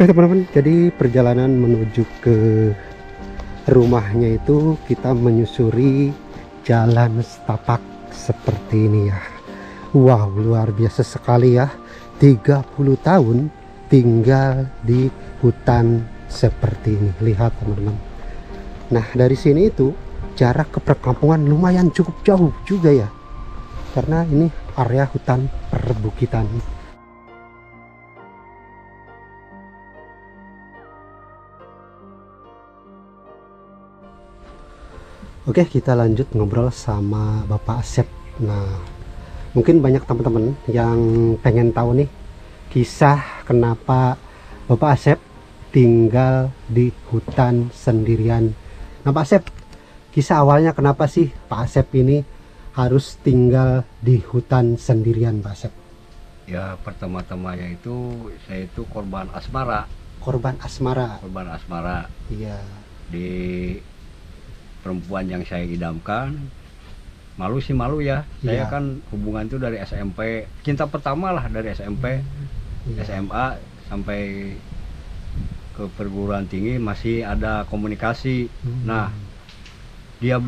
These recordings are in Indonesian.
Oke teman-teman, jadi perjalanan menuju ke rumahnya itu kita menyusuri jalan setapak seperti ini ya. Wow, luar biasa sekali ya. 30 tahun tinggal di hutan seperti ini. Lihat teman-teman. Nah, dari sini itu jarak ke perkampungan lumayan cukup jauh juga ya. Karena ini area hutan perbukitan. Oke, kita lanjut ngobrol sama Bapak Asep. Nah, mungkin banyak teman-teman yang pengen tahu nih kisah kenapa Bapak Asep tinggal di hutan sendirian. Nah, Pak Asep, kisah awalnya kenapa sih Pak Asep ini harus tinggal di hutan sendirian, Pak Asep? Ya, pertama-tamanya itu saya itu korban asmara. Korban asmara. Korban asmara Iya. di perempuan yang saya idamkan. Malu sih malu ya. Saya Iya. kan hubungan itu dari SMP. Cinta pertama lah dari SMP, Iya. SMA sampai ke perguruan tinggi masih ada komunikasi. Nah, dia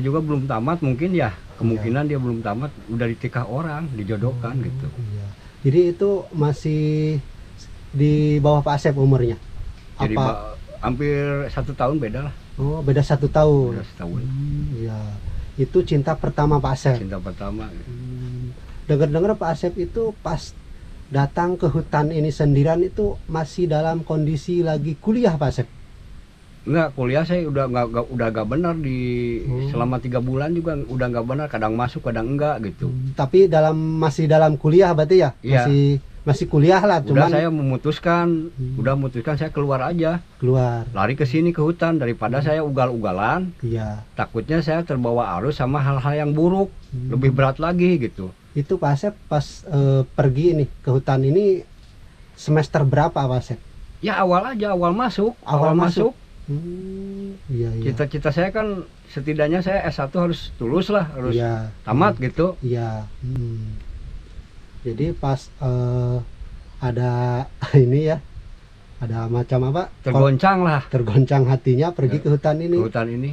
juga belum tamat mungkin ya. Kemungkinan dia belum tamat, udah ditikah orang, dijodohkan gitu. Iya. Jadi itu masih di bawah Pak Asep umurnya? Jadi Apa? hampir 1 tahun beda lah. Oh, beda 1 tahun. Beda setahun. Iya. Itu cinta pertama Pak Asep. Cinta pertama. Dengar-dengar Pak Asep itu pas datang ke hutan ini sendirian itu masih dalam kondisi lagi kuliah Pak Asep? Enggak, kuliah saya udah nggak benar di selama 3 bulan juga udah nggak benar, kadang masuk kadang enggak gitu. Tapi masih dalam kuliah berarti ya? Iya. Masih kuliah lah, Udah cuman saya memutuskan, saya keluar aja, keluar. lari ke sini ke hutan daripada saya ugal-ugalan. Iya. Takutnya saya terbawa arus sama hal-hal yang buruk, lebih berat lagi gitu. Itu Pak Asep pas pergi nih ke hutan ini semester berapa Pak Asep? Ya awal masuk. Awal masuk. Iya, iya. Cita-cita saya kan setidaknya saya S1 harus lulus lah, harus Iya. tamat gitu. Iya. Jadi pas ada ini ya, ada macam apa? Tergoncang lah. Tergoncang hatinya pergi ke hutan ini. Ke hutan ini.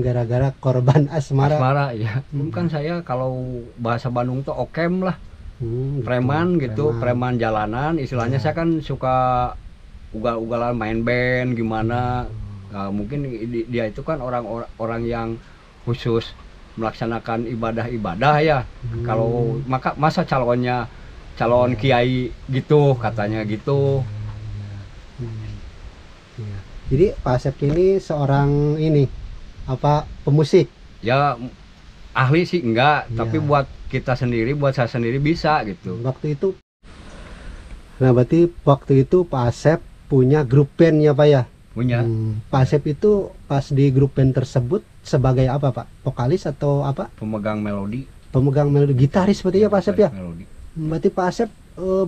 Gara-gara korban asmara. Asmara ya. Kan saya kalau bahasa Bandung tuh okem lah. Preman gitu, preman jalanan. Istilahnya saya kan suka ugal-ugalan main band gimana. Nah, mungkin dia itu kan orang yang khusus melaksanakan ibadah-ibadah ya. Kalau masa calon kiai gitu katanya gitu. Jadi Pak Asep ini seorang pemusik? Ya ahli sih enggak, Ya. tapi buat kita sendiri, buat saya sendiri bisa gitu. Waktu itu. Nah, berarti waktu itu Pak Asep punya grup band ya Pak ya? Punya. Pak Asep itu pas di grup band tersebut sebagai apa Pak? Vokalis atau apa? Pemegang melodi. Pemegang melodi, gitaris berarti ya Pak Asep ya? Melodi. Berarti Pak Asep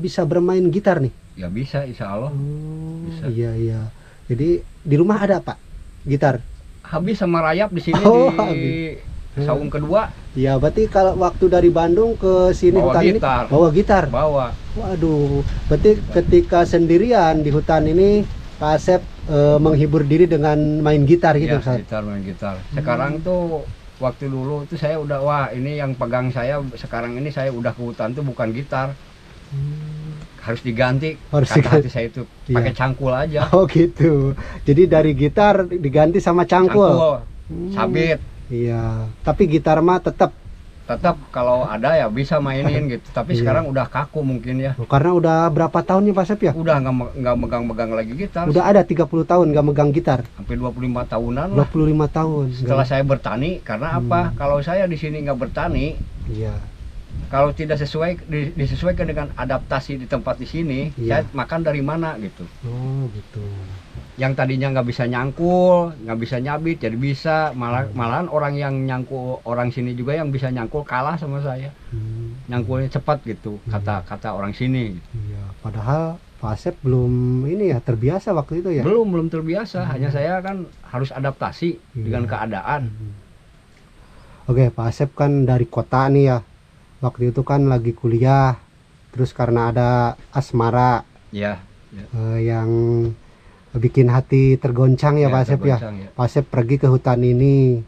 bisa bermain gitar nih? Ya bisa, insya Allah. Bisa. Iya, iya. Jadi di rumah ada Pak gitar? Habis sama rayap di sini di saung kedua. Ya, berarti kalau waktu dari Bandung ke sini Bawa hutan gitar. ini bawa gitar? Bawa. Waduh, berarti ketika sendirian di hutan ini Pak Asep menghibur diri dengan main gitar gitu, Ya, main gitar. Sekarang tuh waktu dulu itu saya udah, wah ini yang pegang saya sekarang ini, saya udah ke hutan tuh bukan gitar. Harus diganti. Kata hati saya itu pakai cangkul aja. Oh gitu. Jadi dari gitar diganti sama cangkul. Sabit. Iya. Tapi gitar mah tetap kalau ada ya bisa mainin gitu. Tapi sekarang udah kaku mungkin ya. Karena udah berapa tahunnya Pak Asep ya? Udah nggak megang lagi gitar. Udah ada 30 tahun nggak megang gitar. Hampir 25 tahunan lah. 25 tahun. Setelah saya bertani, karena apa? Kalau saya di sini nggak bertani, iya. Kalau tidak disesuaikan dengan adaptasi di tempat di sini, saya makan dari mana gitu. Oh gitu. Yang tadinya nggak bisa nyangkul, nggak bisa nyabit, jadi bisa. Malahan orang yang nyangkul, orang sini juga yang bisa nyangkul kalah sama saya. Nyangkulnya cepat gitu, kata orang sini. Iya. Padahal Pak Asep belum terbiasa waktu itu ya? Belum terbiasa. Hanya saya kan harus adaptasi dengan keadaan. Oke, Pak Asep kan dari kota nih ya. Waktu itu kan lagi kuliah, terus karena ada asmara. Ya. Ya. Yang bikin hati tergoncang ya, Pak Asep ya. tergoncang, ya. Pak Asep pergi ke hutan ini.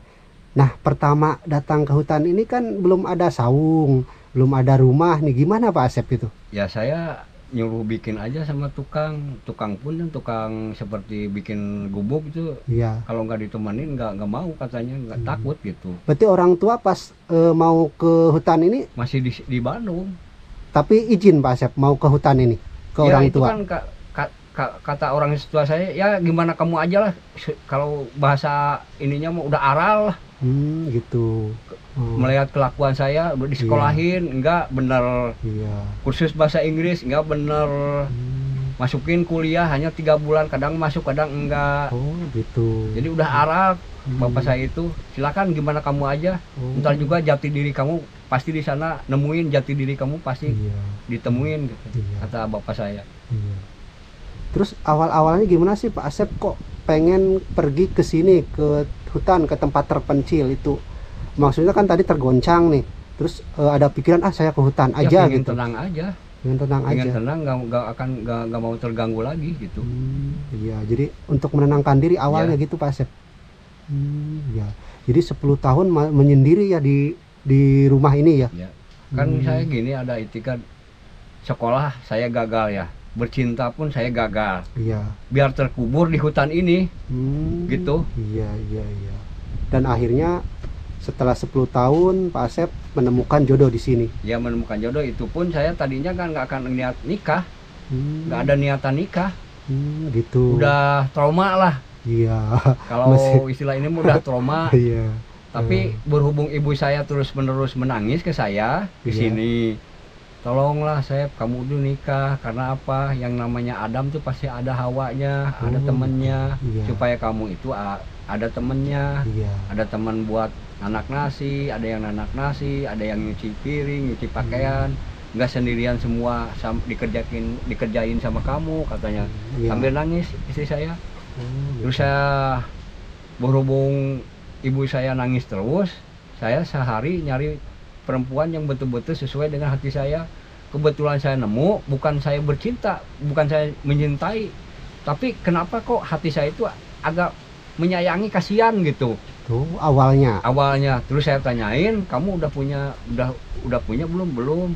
Nah, pertama datang ke hutan ini kan belum ada saung, belum ada rumah nih. Gimana Pak Asep itu? Ya saya nyuruh bikin aja sama tukang pun yang tukang seperti bikin gubuk itu. Iya. Kalau nggak ditemenin nggak mau katanya, nggak takut gitu. Berarti orang tua pas mau ke hutan ini Masih di Bandung. tapi izin Pak Asep mau ke hutan ini ke Ya orang itu tua. kan kata orang tua saya, ya gimana kamu aja lah. Kalau bahasa ininya mah udah aral lah. Gitu. Melihat kelakuan saya udah disekolahin, enggak bener. Iya. Kursus bahasa Inggris enggak bener. Masukin kuliah hanya 3 bulan, kadang masuk kadang enggak. Oh gitu. Jadi udah aral bapak saya itu. Silakan gimana kamu aja. Ntar juga jati diri kamu pasti di sana, nemuin jati diri kamu pasti ditemuin gitu. Kata bapak saya. Iya. Terus awal-awalnya gimana sih Pak Asep kok pengen pergi ke sini, ke hutan, ke tempat terpencil itu? Maksudnya kan tadi tergoncang nih. Terus ada pikiran saya ke hutan aja pengen gitu. tenang aja. Pengen tenang Pengen aja. tenang, nggak mau terganggu lagi gitu. Iya, jadi untuk menenangkan diri awalnya gitu Pak Asep. Ya. Jadi 10 tahun menyendiri ya di rumah ini ya. Ya. Kan saya gini, ada etikat sekolah saya gagal ya. Bercinta pun saya gagal. Iya. Biar terkubur di hutan ini. Gitu. Iya. Dan akhirnya setelah 10 tahun Pak Asep menemukan jodoh di sini. Ya menemukan jodoh itu pun saya tadinya kan nggak akan niat nikah. Nggak ada niatan nikah. Gitu. Udah trauma lah. Iya. Kalau istilah ini udah trauma. Iya. Tapi berhubung ibu saya terus-menerus menangis ke saya di sini. Tolonglah saya, kamu udah nikah. Karena apa? Yang namanya Adam tuh pasti ada Hawanya, ada temennya. Supaya kamu itu ada temennya. Ada teman buat anak nasi, ada yang nanak nasi, ada yang nyuci piring, nyuci pakaian. Nggak sendirian semua dikerjain sama kamu katanya. Sambil nangis istri saya. Terus saya berhubung ibu saya nangis terus, saya sehari nyari perempuan yang betul-betul sesuai dengan hati saya. Kebetulan saya nemu, bukan saya bercinta, bukan saya mencintai, tapi kenapa kok hati saya itu agak menyayangi, kasihan gitu. Tuh awalnya. Terus saya tanyain, kamu udah punya belum?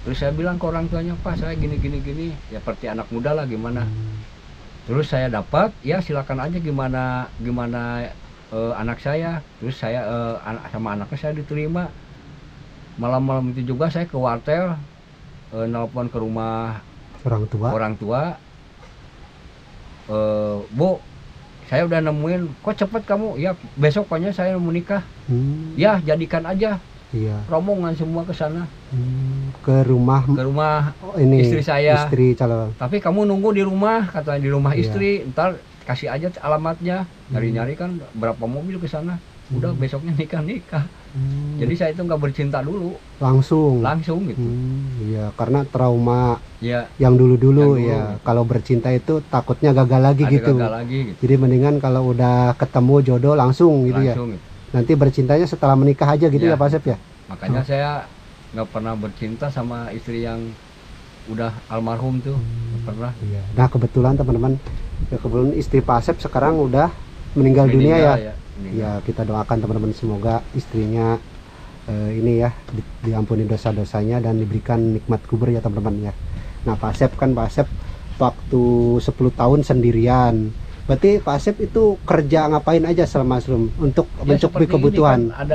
Terus saya bilang ke orang tuanya, Pak saya gini. Ya seperti anak muda lah gimana. Terus saya dapat, ya silakan aja gimana anak saya. Terus saya sama anaknya saya diterima. Malam-malam itu juga saya ke wartel, nelpon ke rumah orang tua. Bu, saya udah nemuin. Kok cepet kamu? Ya besok pokoknya saya mau nikah. Ya jadikan aja. Iya. Rombongan semua ke sana. Ke rumah ini istri saya. Istri calon. Tapi kamu nunggu di rumah, katanya di rumah istri. Ntar kasih aja alamatnya. Nyari-nyari kan berapa mobil ke sana. Udah besoknya nikah. Jadi saya itu nggak bercinta dulu. Langsung gitu. Iya, karena trauma ya, yang dulu ya. Gitu. Kalau bercinta itu takutnya gagal lagi gitu. Jadi mendingan kalau udah ketemu jodoh langsung gitu. Gitu. Nanti bercintanya setelah menikah aja gitu ya Pak Asep ya. Makanya saya nggak pernah bercinta sama istri yang udah almarhum tuh. Nggak pernah. Iya. Nah kebetulan teman-teman, kebetulan istri Pak Asep sekarang udah meninggal dunia ya. Ya kita doakan teman-teman semoga istrinya ini ya diampuni dosa-dosanya dan diberikan nikmat kubur ya teman-teman ya. Nah Pak Asep waktu 10 tahun sendirian. Berarti Pak Asep itu kerja ngapain aja selama untuk mencukupi kebutuhan? Kan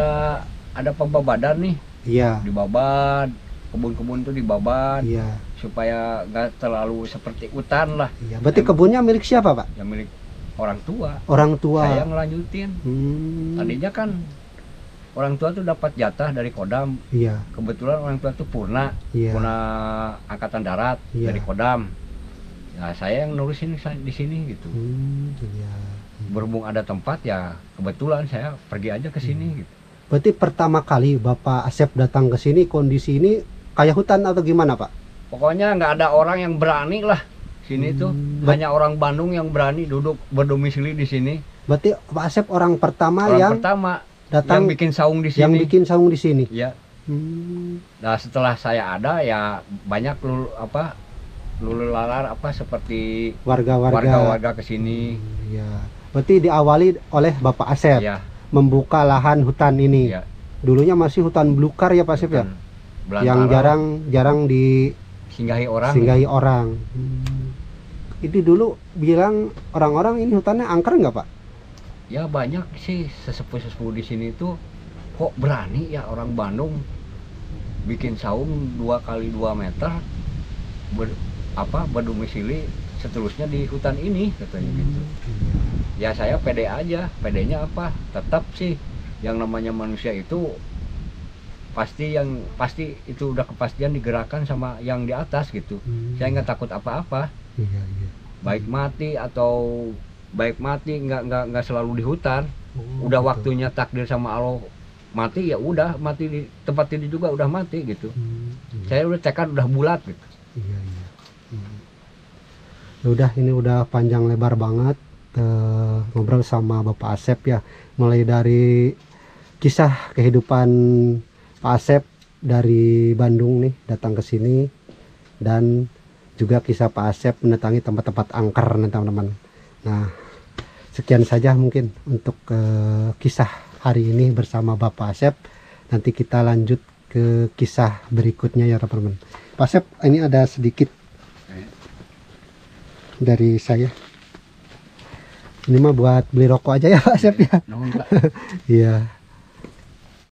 ada pembabadan nih. Iya. Dibabad, kebun-kebun tuh dibabad. Iya. Supaya nggak terlalu seperti hutan lah. Iya. Berarti kebunnya milik siapa Pak? Ya milik orang tua. Saya ngelanjutin. Tadinya kan orang tua tuh dapat jatah dari Kodam. Iya. Kebetulan orang tua tuh Purna Angkatan Darat dari Kodam. Nah saya yang nurusin di sini gitu. Iya. Berhubung ada tempat ya kebetulan saya pergi aja ke sini gitu. Berarti pertama kali Bapak Asep datang ke sini kondisi ini kayak hutan atau gimana Pak? Pokoknya nggak ada orang yang berani lah. Sini tuh hanya orang Bandung yang berani duduk berdomisili di sini. Berarti Pak Asep orang pertama datang yang bikin saung di sini. Yang bikin saung di sini. Iya. Nah setelah saya ada ya banyak lalar apa seperti warga-warga warga ke sini. Ya, berarti diawali oleh Bapak Asep Ya, membuka lahan hutan ini. ya. Dulunya masih hutan belukar ya Pak Asep ya, Hutan yang belantara, jarang singgahi orang. disinggahi orang. Itu dulu bilang orang-orang ini hutannya angker nggak Pak? Ya banyak sih sesepuh-sesepuh di sini tuh kok berani ya orang Bandung bikin saung 2 kali 2 meter berdomisili seterusnya di hutan ini katanya gitu. Ya saya pede aja, pedenya apa? Tetap sih yang namanya manusia itu pasti itu udah kepastian digerakkan sama yang di atas gitu. Saya nggak takut apa-apa. Iya. Baik mati atau nggak selalu di hutan. Udah Gitu. waktunya takdir sama Allah mati ya udah mati di tempat ini juga udah mati gitu. Saya udah tekad udah bulat gitu. Iya. Ya udah, ini udah panjang lebar banget ngobrol sama Bapak Asep ya, mulai dari kisah kehidupan Pak Asep dari Bandung nih datang ke sini, dan juga kisah Pak Asep mendatangi tempat-tempat angker nih teman-teman. Nah, sekian saja mungkin untuk kisah hari ini bersama Bapak Asep. Nanti kita lanjut ke kisah berikutnya ya teman-teman. Pak Asep, ini ada sedikit dari saya. Ini mah buat beli rokok aja ya Pak Asep ya. Nuhun, Pak. Iya.